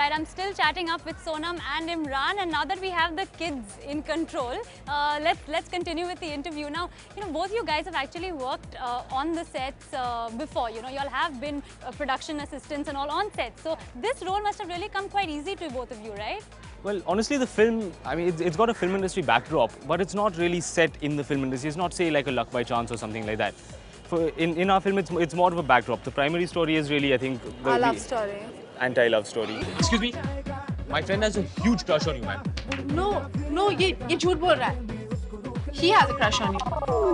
Alright, I'm still chatting up with Sonam and Imran, and now that we have the kids in control, let's continue with the interview. Now, both you guys have actually worked on the sets before. You all have been production assistants and all on sets. So this role must have really come quite easy to both of you, right? Well, honestly, the film, I mean, it's got a film industry backdrop, but it's not really set in the film industry. It's not, say, like a Luck by Chance or something like that. In our film, it's more of a backdrop. The primary story is really, I think, a love story. Anti-love story. Excuse me, my friend has a huge crush on you, man. No, ये झूठ बोल रहा है. He has a crush on you.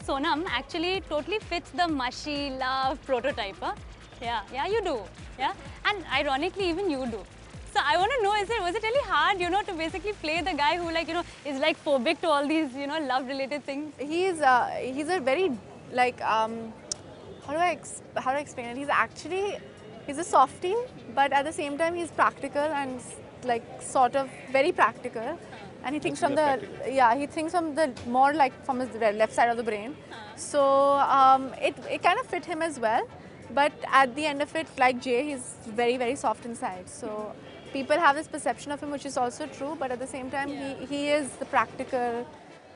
Sonam actually totally fits the mushy love prototype. Huh? Yeah, you do. Yeah, and ironically, even you do. So I want to know, was it really hard, to basically play the guy who, is phobic to all these, love-related things? He's a very how do I explain it? He's a softie, but at the same time he's practical and sort of very practical. And he thinks from the more from his left side of the brain. So it kind of fit him as well. But at the end of it, like Jay, he's very, very soft inside. So people have this perception of him, which is also true. But at the same time, he is the practical.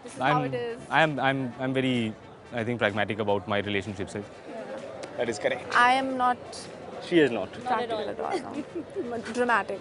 This is how it is. I'm very, I think, pragmatic about my relationships. That is correct. I am not. She is not. Practical at all. No. Dramatic.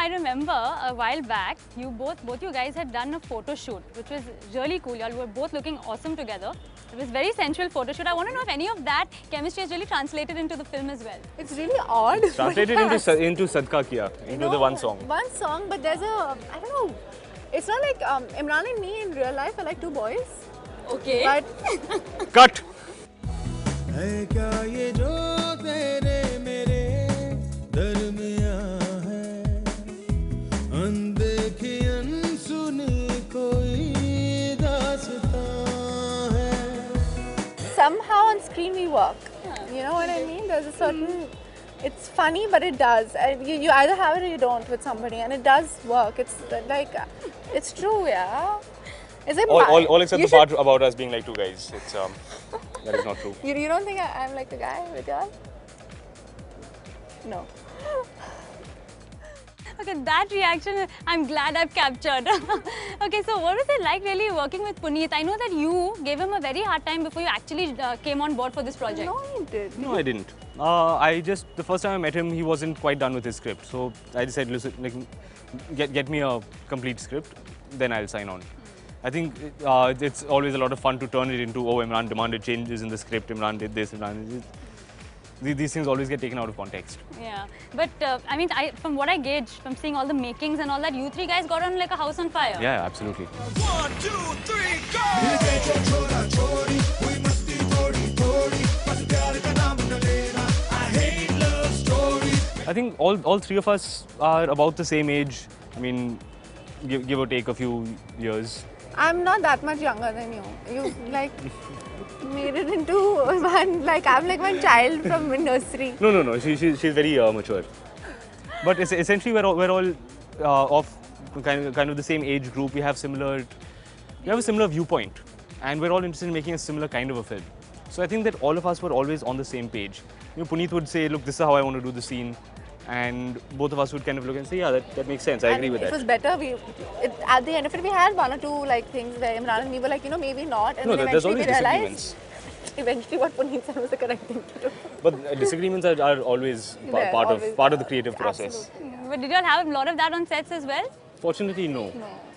I remember a while back, both you guys had done a photo shoot, which was really cool. Y'all were both looking awesome together. It was very sensual photo shoot. I want to know if any of that chemistry is really translated into the film as well. It's really odd. Translated into Sadka Kiya, into the one song. One song, but there's I don't know. It's not like Imran and me in real life are like two boys. Okay. But cut. Somehow on screen we work. You know what I mean? There's a certain. It's funny, but it does. You either have it or you don't with somebody, and it does work. It's it's true, yeah. Is it all except the part about us being like two guys. It's that is not true. You don't think I'm like a guy with y'all? No. Okay, that reaction, I'm glad I've captured. Okay, so what was it like really working with Puneet? I know that you gave him a very hard time before you actually came on board for this project. No, you did. No, I didn't. The first time I met him, he wasn't quite done with his script. So I just said, listen, get me a complete script, then I'll sign on. I think it's always a lot of fun to turn it into, oh, Imran demanded changes in the script, Imran did this, Imran did this. These things always get taken out of context. Yeah, but I mean, from what I gauge, from seeing all the makings and all that, you three guys got on like a house on fire. Yeah, absolutely. 1, 2, 3, go! I think all three of us are about the same age. I mean, give or take a few years. I'm not that much younger than you. You made it into one, I'm like one child from nursery. No. She's very mature. But essentially, we're all of kind of the same age group. We have a similar viewpoint, and we're all interested in making a similar kind of a film. So I think that all of us were always on the same page. Puneet would say, look, this is how I want to do the scene. And both of us would kind of look and say, yeah, that makes sense. I agree with that. It was better. At the end of it, we had one or two things where Imran and me were maybe not. And then eventually we realized eventually what Puneet said was the correct thing to do. But disagreements are always part of the creative process. Absolutely. But did you all have a lot of that on sets as well? Fortunately, no.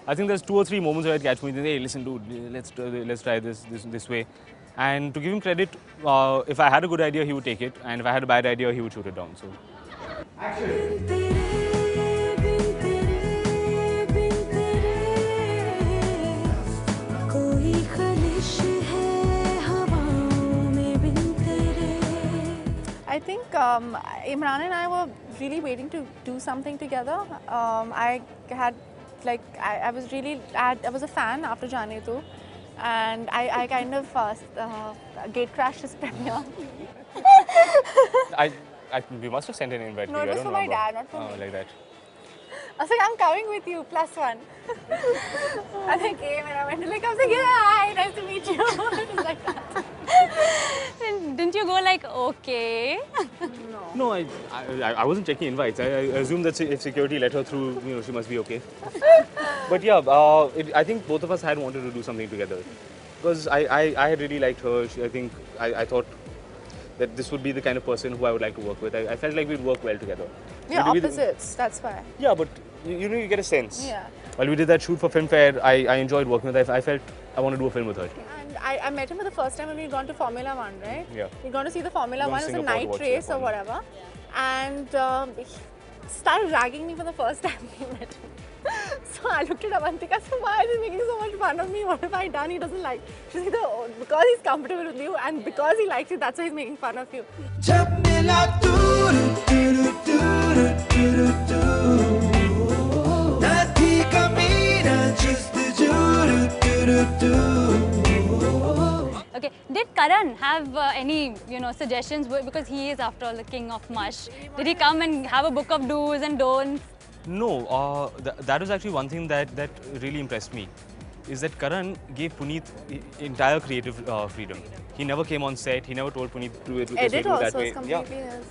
I think there's 2 or 3 moments where I'd catch me, hey, listen, dude, let's try this way. And to give him credit, if I had a good idea, he would take it, and if I had a bad idea, he would shoot it down. So. I think Imran and I were really waiting to do something together. I was a fan after Jaane Tu, and I kind of gate crashed his premiere. We must have sent an invite. No, it was for my dad, not for me. Like that. I was like, I'm coming with you, +1. And I came and I went to like, I was like, yeah, hi, nice to meet you. It was like that. And didn't you go like, okay? No, I wasn't checking invites. I assumed that if security let her through, you know, she must be okay. But yeah, I think both of us had wanted to do something together. Because I had really liked her. I thought that this would be the kind of person who I would like to work with. I felt like we'd work well together. We're opposites, that's why. Yeah, but you know, you get a sense. Yeah. While we did that shoot for Filmfare, I enjoyed working with her. I felt I wanted to do a film with her. And I met him for the first time when we'd gone to Formula 1, right? Yeah. We'd gone to see the Formula Gone 1, to it was a Singapore to night watch race the or F1. whatever. And he started ragging me for the first time we met him. So I looked at Avantika, so why is he making so much fun of me? What have I done? He doesn't like. She's like, "Oh, because he's comfortable with you and because he likes you, that's why he's making fun of you. जब मिला तू ना थी कमी ना जस्तजू Okay, did Karan have any, suggestions? Because he is, after all, the king of mush. Did he come and have a book of do's and don'ts? No, that was actually one thing that really impressed me. Is that Karan gave Puneet entire creative freedom. He never came on set. He never told Puneet to do it this way, Edit do it that also way. is completely his.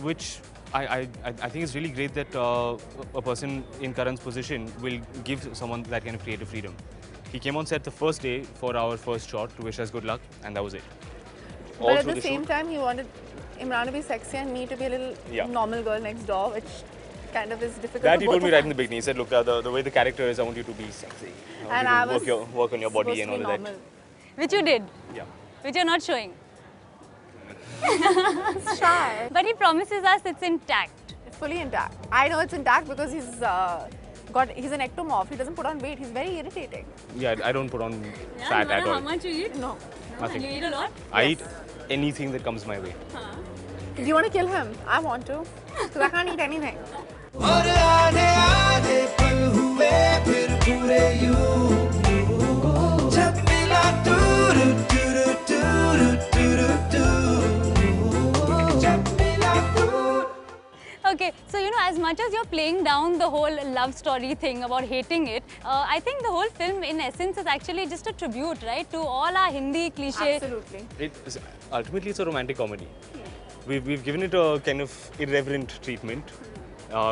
Which I think is really great that a person in Karan's position will give someone that kind of creative freedom. He came on set the first day for our first shot to wish us good luck, and that was it. All But at through the the same shoot. time, he wanted Imran to be sexy and me to be a little normal girl next door, which kind of is difficult. That for he both told me of right in us. the beginning. He said, look, the way the character is, I want you to be sexy. And I I want was you to work on your body and all supposed of to be that. normal. Which you did, Yeah. which you're not showing. Shy. But he promises us it's intact. It's fully intact. I know it's intact because he's an ectomorph. He doesn't put on weight. He's very irritating. Yeah, I don't put on fat at all. much you eat? No. Nothing. You eat a lot? I eat anything that comes my way. Do you want to kill him? I want to. Because I can't eat anything. और आधे आधे पल हुए फिर पूरे यूं जब मिला तू जब मिला तू Okay, so as much as you're playing down the whole love story thing about hating it, I think the whole film in essence is actually just a tribute, right, to all our Hindi cliché. Absolutely. Ultimately, it's a romantic comedy. We've given it a kind of irreverent treatment,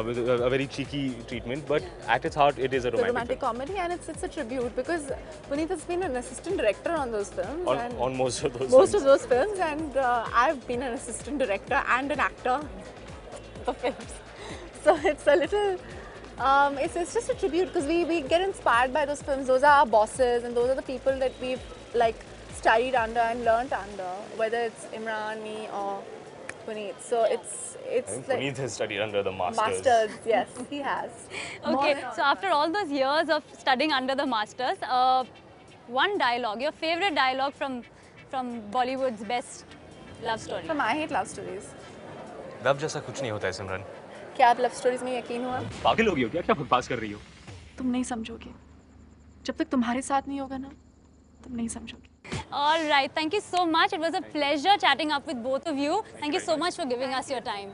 with a very cheeky treatment, but at its heart, it is a It's a romantic romantic film. comedy and it's a tribute because Puneet has been an assistant director on those films. and On most of those most films. of those films, and I've been an assistant director and an actor for films. So it's a little, it's just a tribute because we get inspired by those films. Those are our bosses and those are the people that we've studied under and learnt under, whether it's Imran, me or Puneet. So it's I think Puneet has studied under the masters. yes, he has. Okay, so after all those years of studying under the masters, one dialogue, your favorite dialogue from Bollywood's best love story. From I hate love stories. Love जैसा कुछ नहीं होता है सिमरन. क्या आप love stories में यकीन हुआ? पागल हो गई हो क्या बकवास कर रही हो? तुम नहीं समझोगे. जब तक तुम्हारे साथ नहीं होगा ना, तुम नहीं समझोगे. All right, thank you so much. It was a pleasure chatting up with both of you. Thank you so much for giving us your time.